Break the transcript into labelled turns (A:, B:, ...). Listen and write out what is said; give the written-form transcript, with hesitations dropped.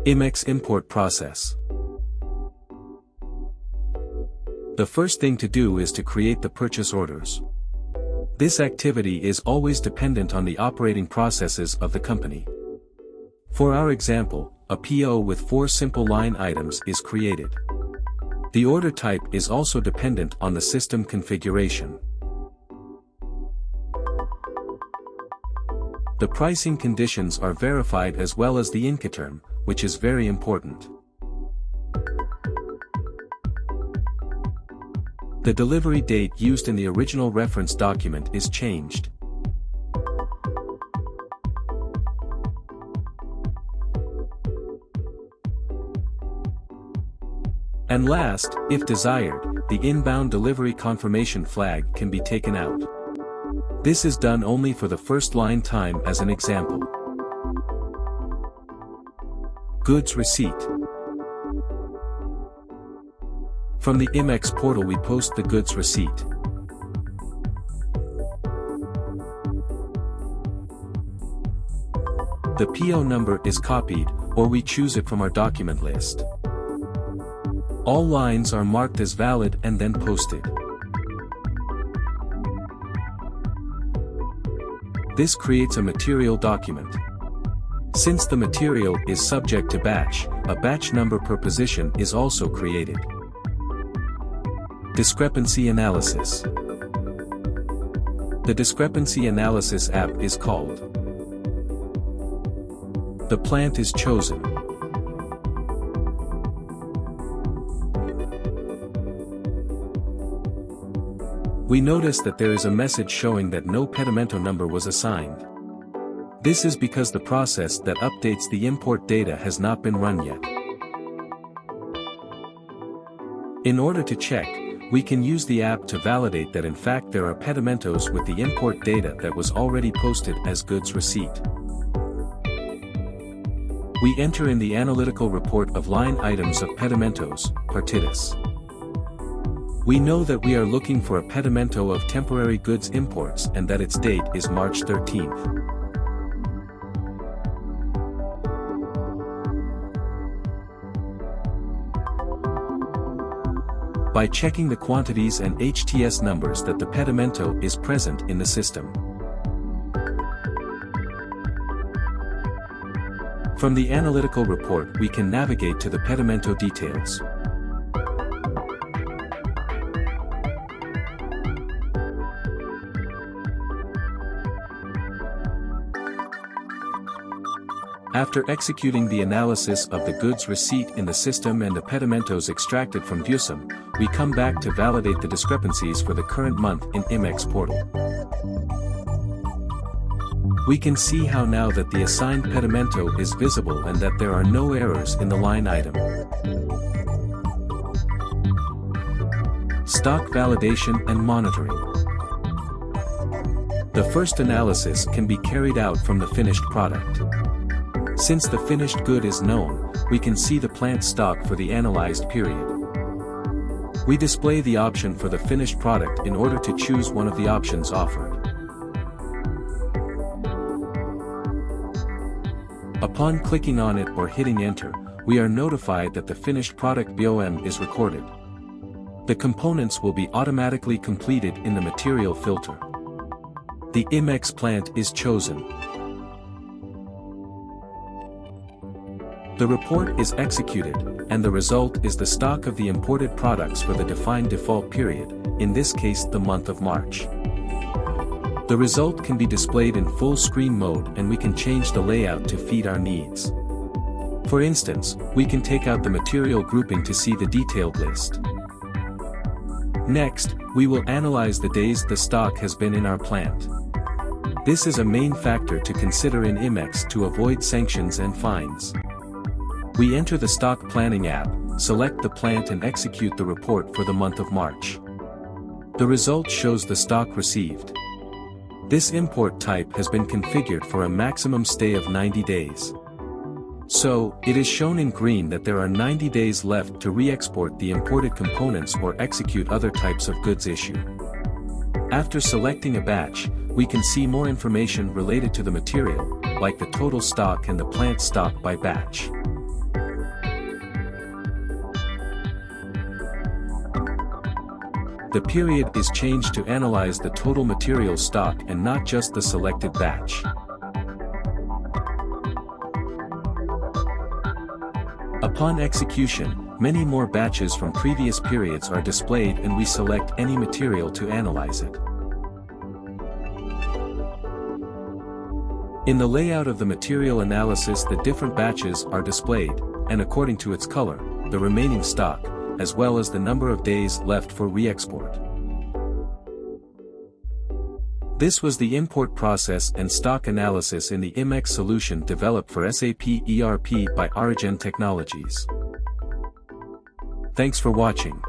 A: IMMEX import process. The first thing to do is to create the purchase orders. This activity is always dependent on the operating processes of the company. For our example, a PO with 4 simple line items is created. The order type is also dependent on the system configuration. The pricing conditions are verified as well as the Incoterm, which is very important. The delivery date used in the original reference document is changed. And last, if desired, the inbound delivery confirmation flag can be taken out. This is done only for the first line time as an example. Goods receipt. From the IMMEX portal we post the goods receipt. The PO number is copied, or we choose it from our document list. All lines are marked as valid and then posted. This creates a material document. Since the material is subject to batch, a batch number per position is also created. Discrepancy analysis. The discrepancy analysis app is called. The plant is chosen. We notice that there is a message showing that no pedimento number was assigned. This is because the process that updates the import data has not been run yet. In order to check, we can use the app to validate that in fact there are pedimentos with the import data that was already posted as goods receipt. We enter in the analytical report of line items of pedimentos, partidas. We know that we are looking for a pedimento of temporary goods imports and that its date is March 13th. By checking the quantities and HTS numbers that the pedimento is present in the system. From the analytical report we can navigate to the pedimento details. After executing the analysis of the goods receipt in the system and the pedimentos extracted from ViewSum, we come back to validate the discrepancies for the current month in IMMEX portal. We can see how now that the assigned pedimento is visible and that there are no errors in the line item. Stock validation and monitoring. The first analysis can be carried out from the finished product. Since the finished good is known, we can see the plant stock for the analyzed period. We display the option for the finished product in order to choose one of the options offered. Upon clicking on it or hitting enter, we are notified that the finished product BOM is recorded. The components will be automatically completed in the material filter. The IMMEX plant is chosen. The report is executed, and the result is the stock of the imported products for the defined default period, in this case the month of March. The result can be displayed in full screen mode and we can change the layout to feed our needs. For instance, we can take out the material grouping to see the detailed list. Next, we will analyze the days the stock has been in our plant. This is a main factor to consider in IMMEX to avoid sanctions and fines. We enter the stock planning app, select the plant and execute the report for the month of March. The result shows the stock received. This import type has been configured for a maximum stay of 90 days. So, it is shown in green that there are 90 days left to re-export the imported components or execute other types of goods issue. After selecting a batch, we can see more information related to the material, like the total stock and the plant stock by batch. The period is changed to analyze the total material stock and not just the selected batch. Upon execution, many more batches from previous periods are displayed and we select any material to analyze it. In the layout of the material analysis, the different batches are displayed, and according to its color, the remaining stock, as well as the number of days left for re-export. This was the import process and stock analysis in the IMMEX solution developed for SAP ERP by Origen Technologies. Thanks for watching.